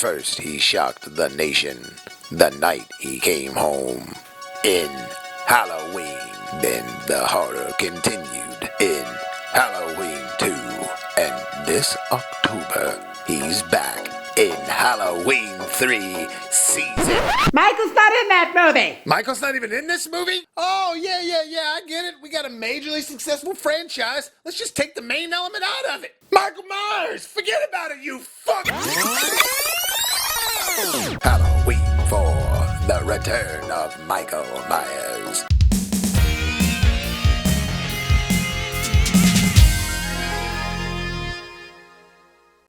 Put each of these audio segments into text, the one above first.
First, he shocked the nation the night he came home in Halloween. Then the horror continued in Halloween 2. And this October, he's back in Halloween 3 season. Michael's not in that movie. Michael's not even in this movie? Oh, yeah, I get it. We got a majorly successful franchise. Let's just take the main element out of it. Michael Myers, forget about it, you fuck. Halloween 4, the return of Michael Myers.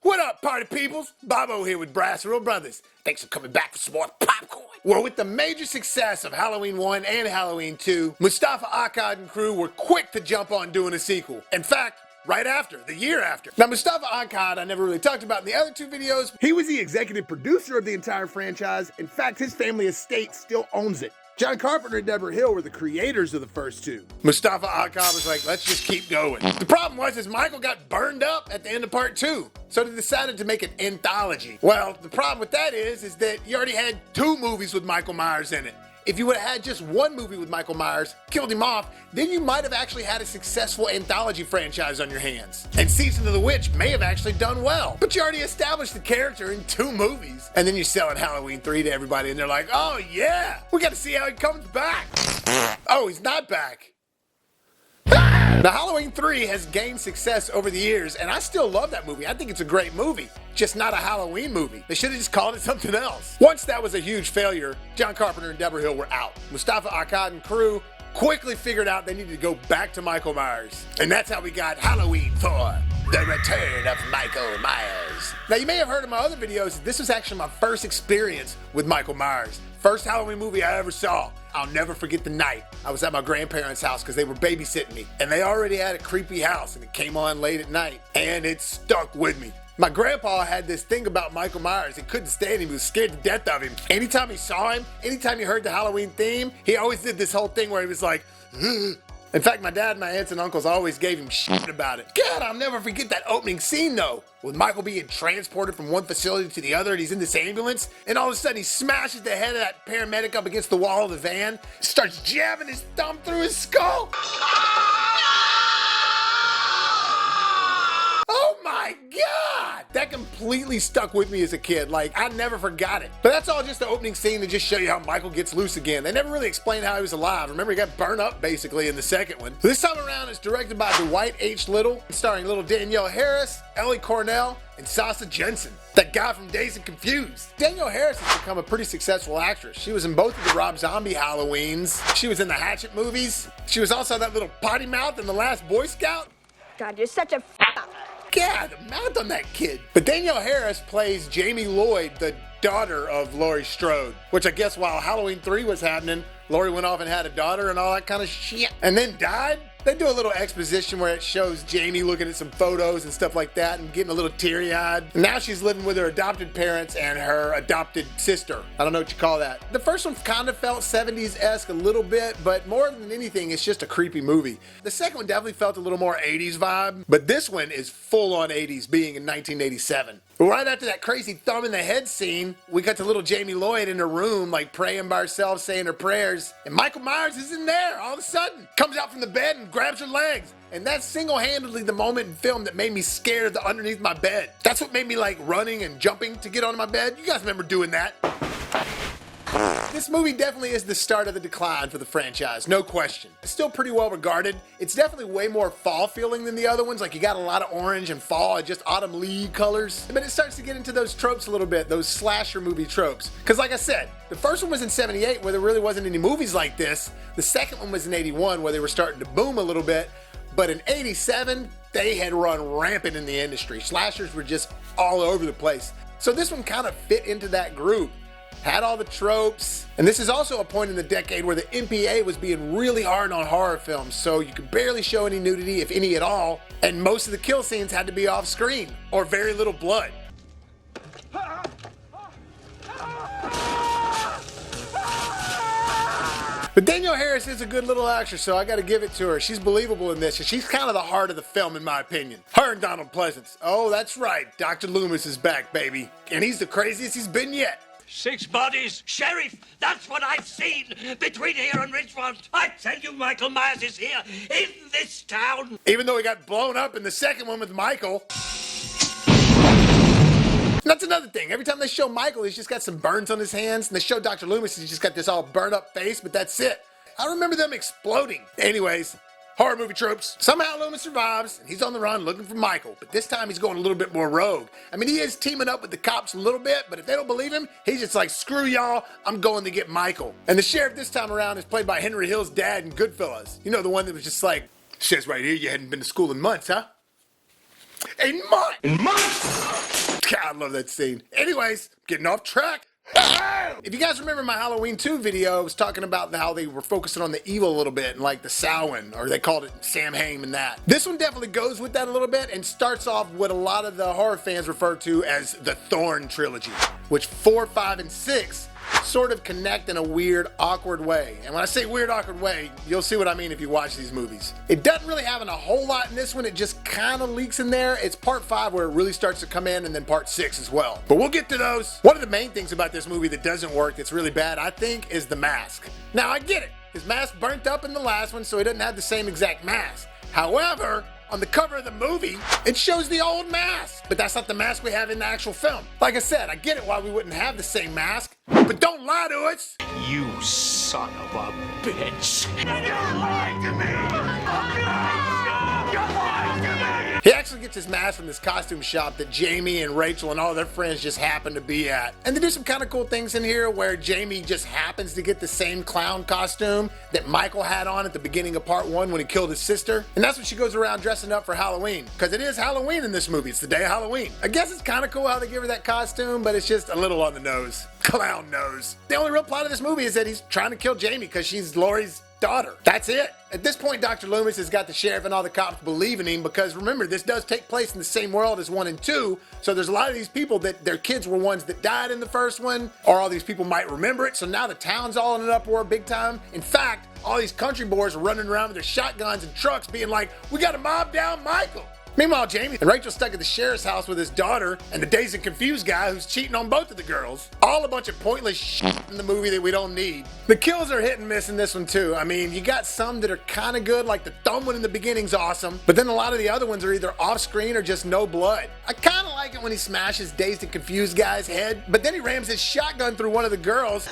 What up, party peoples? Bobo here with BrassReel Brothers. Thanks for coming back for some more popcorn. Well, with the major success of Halloween 1 and Halloween 2, Mustafa Akkad and crew were quick to jump on doing a sequel. In fact, right after, the year after. Now, Mustafa Akkad, I never really talked about in the other two videos. He was the executive producer of the entire franchise. In fact, his family estate still owns it. John Carpenter and Deborah Hill were the creators of the first two. Mustafa Akkad was like, let's just keep going. The problem was Michael got burned up at the end of part 2. So they decided to make an anthology. Well, the problem with that is that you already had 2 movies with Michael Myers in it. If you would have had just 1 movie with Michael Myers, killed him off, then you might have actually had a successful anthology franchise on your hands. And Season of the Witch may have actually done well. But you already established the character in 2 movies. And then you sell it Halloween 3 to everybody and they're like, oh yeah, we got to see how he comes back. Oh, he's not back. Now, Halloween 3 has gained success over the years, and I still love that movie. I think it's a great movie, just not a Halloween movie. They should have just called it something else. Once that was a huge failure, John Carpenter and Deborah Hill were out. Mustafa Akkad and crew quickly figured out they needed to go back to Michael Myers. And that's how we got Halloween 4, the return of Michael Myers. Now, you may have heard in my other videos, this was actually my first experience with Michael Myers. First Halloween movie I ever saw. I'll never forget the night. I was at my grandparents' house because they were babysitting me. And they already had a creepy house and it came on late at night. And it stuck with me. My grandpa had this thing about Michael Myers. He couldn't stand him. He was scared to death of him. Anytime he saw him, anytime he heard the Halloween theme, he always did this whole thing where he was like, ugh. In fact, my dad and my aunts and uncles always gave him shit about it. God, I'll never forget that opening scene though, with Michael being transported from one facility to the other and he's in this ambulance, and all of a sudden he smashes the head of that paramedic up against the wall of the van, starts jabbing his thumb through his skull. Oh my God! That completely stuck with me as a kid. Like, I never forgot it. But that's all just the opening scene to just show you how Michael gets loose again. They never really explained how he was alive. Remember, he got burned up, basically, in the second one. This time around, it's directed by Dwight H. Little, starring little Danielle Harris, Ellie Cornell, and Sasha Jensen, that guy from Dazed and Confused. Danielle Harris has become a pretty successful actress. She was in both of the Rob Zombie Halloweens. She was in the Hatchet movies. She was also that little potty mouth in The Last Boy Scout. God, you're such a f***up. God, the mouth on that kid. But Danielle Harris plays Jamie Lloyd, the daughter of Laurie Strode, which I guess while Halloween 3 was happening, Laurie went off and had a daughter and all that kind of shit, and then died. They do a little exposition where it shows Jamie looking at some photos and stuff like that and getting a little teary-eyed. Now she's living with her adopted parents and her adopted sister. I don't know what you call that. The first one kind of felt 70s-esque a little bit, but more than anything, it's just a creepy movie. The second one definitely felt a little more 80s vibe, but this one is full-on 80s, being in 1987. Right after that crazy thumb in the head scene, we got to little Jamie Lloyd in her room, like praying by herself, saying her prayers, and Michael Myers is in there all of a sudden. Comes out from the bed and grabs her legs. And that's single-handedly the moment in film that made me scared of the underneath my bed. That's what made me like running and jumping to get onto my bed. You guys remember doing that? This movie definitely is the start of the decline for the franchise, no question. It's still pretty well regarded. It's definitely way more fall feeling than the other ones. Like, you got a lot of orange and fall and just autumn leaf colors. But it starts to get into those tropes a little bit, those slasher movie tropes. Because like I said, the first one was in 78 where there really wasn't any movies like this. The second one was in 81 where they were starting to boom a little bit. But in 87, they had run rampant in the industry. Slashers were just all over the place. So this one kind of fit into that group. Had all the tropes, and this is also a point in the decade where the MPA was being really hard on horror films, so you could barely show any nudity, if any at all, and most of the kill scenes had to be off screen, or very little blood. But Danielle Harris is a good little actress, so I gotta give it to her. She's believable in this, and she's kind of the heart of the film, in my opinion. Her and Donald Pleasance. Oh, that's right. Dr. Loomis is back, baby. And he's the craziest he's been yet. 6 bodies. Sheriff, that's what I've seen between here and Richmond. I tell you, Michael Myers is here in this town. Even though he got blown up in the second one with Michael. And that's another thing. Every time they show Michael, he's just got some burns on his hands. And they show Dr. Loomis, he's just got this all burned up face, but that's it. I remember them exploding. Anyways, horror movie tropes. Somehow Loomis survives, and he's on the run looking for Michael. But this time he's going a little bit more rogue. I mean, he is teaming up with the cops a little bit, but if they don't believe him, he's just like, screw y'all, I'm going to get Michael. And the sheriff this time around is played by Henry Hill's dad in Goodfellas. You know, the one that was just like, says right here you hadn't been to school in months, huh? In months! In months! God, I love that scene. Anyways, getting off track. If you guys remember my Halloween 2 video, I was talking about how they were focusing on the evil a little bit, and like the Samhain, or they called it Sam Hain and that. This one definitely goes with that a little bit and starts off what a lot of the horror fans refer to as the Thorn trilogy, which 4, 5, and 6 sort of connect in a weird, awkward way. And when I say weird, awkward way, you'll see what I mean if you watch these movies. It doesn't really have a whole lot in this one. It just kind of leaks in there. It's part 5 where it really starts to come in, and then part 6 as well. But we'll get to those. One of the main things about this movie that doesn't work, that's really bad, I think, is the mask. Now, I get it. His mask burnt up in the last one, so he doesn't have the same exact mask. However, on the cover of the movie, it shows the old mask. But that's not the mask we have in the actual film. Like I said, I get it why we wouldn't have the same mask, but don't lie to us. You son of a bitch. He actually gets his mask from this costume shop that Jamie and Rachel and all their friends just happen to be at. And they do some kind of cool things in here where Jamie just happens to get the same clown costume that Michael had on at the beginning of part 1 when he killed his sister. And that's when she goes around dressing up for Halloween. Because it is Halloween in this movie. It's the day of Halloween. I guess it's kind of cool how they give her that costume, but it's just a little on the nose. Clown nose. The only real plot of this movie is that he's trying to kill Jamie because she's Laurie's daughter. That's it. At this point, Dr. Loomis has got the sheriff and all the cops believing him because remember, this does take place in the same world as 1 and 2. So there's a lot of these people that their kids were ones that died in the first one, or all these people might remember it. So now the town's all in an uproar big time. In fact, all these country boys are running around with their shotguns and trucks being like, we got to mob down Michael. Meanwhile, Jamie and Rachel stuck at the sheriff's house with his daughter and the dazed and confused guy who's cheating on both of the girls. All a bunch of pointless shit in the movie that we don't need. The kills are hit and miss in this one too. I mean, you got some that are kind of good, like the thumb one in the beginning's awesome, but then a lot of the other ones are either off screen or just no blood. I kind of like it when he smashes dazed and confused guy's head, but then he rams his shotgun through one of the girls.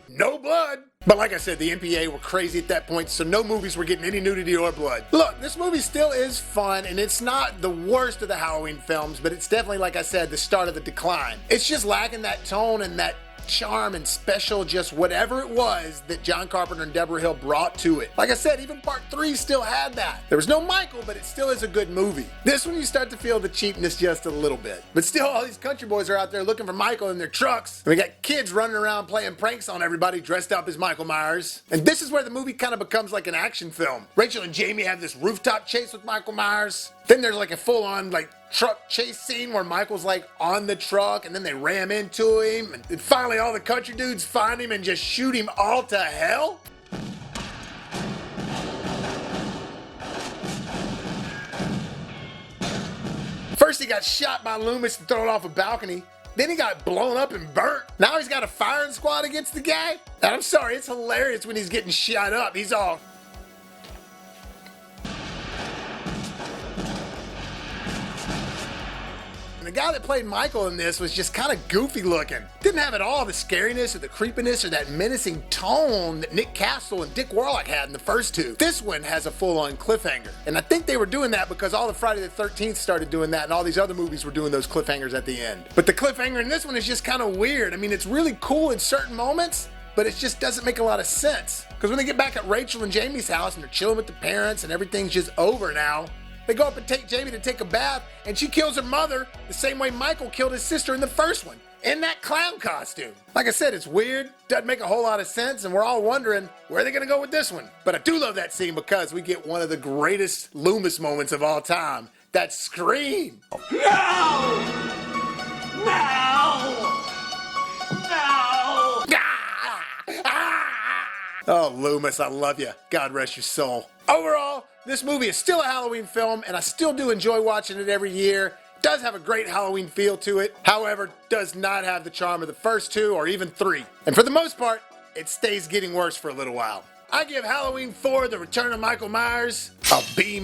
No blood. But like I said, the MPA were crazy at that point, so no movies were getting any nudity or blood. Look, this movie still is fun, and it's not the worst of the Halloween films, but it's definitely, like I said, the start of the decline. It's just lacking that tone and that charm and special, just whatever it was that John Carpenter and Deborah Hill brought to it. Like I said, even part 3 still had that. There was no Michael, but it still is a good movie. This one you start to feel the cheapness just a little bit. But still, all these country boys are out there looking for Michael in their trucks. And we got kids running around playing pranks on everybody dressed up as Michael Myers. And this is where the movie kind of becomes like an action film. Rachel and Jamie have this rooftop chase with Michael Myers. Then there's like a full-on like truck chase scene where Michael's like on the truck and then they ram into him. And finally all the country dudes find him and just shoot him all to hell. First he got shot by Loomis and thrown off a balcony. Then he got blown up and burnt. Now he's got a firing squad against the guy. And I'm sorry, it's hilarious when he's getting shot up. He's all... The guy that played Michael in this was just kind of goofy looking. Didn't have at all the scariness or the creepiness or that menacing tone that Nick Castle and Dick Warlock had in the first 2. This one has a full-on cliffhanger. And I think they were doing that because all the Friday the 13th started doing that and all these other movies were doing those cliffhangers at the end. But the cliffhanger in this one is just kind of weird. I mean, it's really cool in certain moments, but it just doesn't make a lot of sense. Because when they get back at Rachel and Jamie's house and they're chilling with the parents and everything's just over now, they go up and take Jamie to take a bath, and she kills her mother the same way Michael killed his sister in the first one, in that clown costume. Like I said, it's weird, doesn't make a whole lot of sense, and we're all wondering, where are they gonna go with this one? But I do love that scene because we get one of the greatest Loomis moments of all time, that scream. No! No! No! Oh, Loomis, I love you. God rest your soul. Overall, this movie is still a Halloween film, and I still do enjoy watching it every year. It does have a great Halloween feel to it. However, does not have the charm of the first two or even three. And for the most part, it stays getting worse for a little while. I give Halloween 4, The Return of Michael Myers, a B-.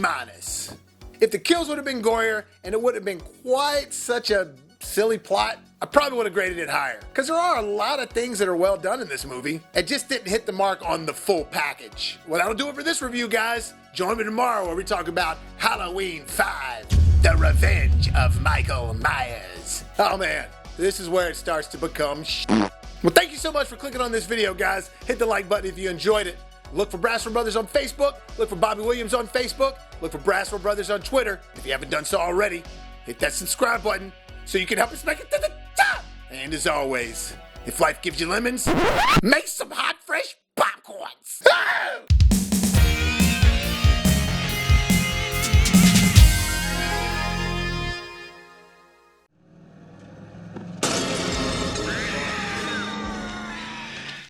If the kills would have been gorier and it would have been quite such a silly plot, I probably would have graded it higher. Because there are a lot of things that are well done in this movie. It just didn't hit the mark on the full package. Well, that'll do it for this review, guys. Join me tomorrow where we talk about Halloween 5, The Revenge of Michael Myers. Oh man, this is where it starts to become Well, thank you so much for clicking on this video, guys. Hit the like button if you enjoyed it. Look for BrassReel Brothers on Facebook. Look for Bobby Williams on Facebook. Look for BrassReel Brothers on Twitter. If you haven't done so already, hit that subscribe button so you can help us make it to the top. And as always, if life gives you lemons, make some hot, fresh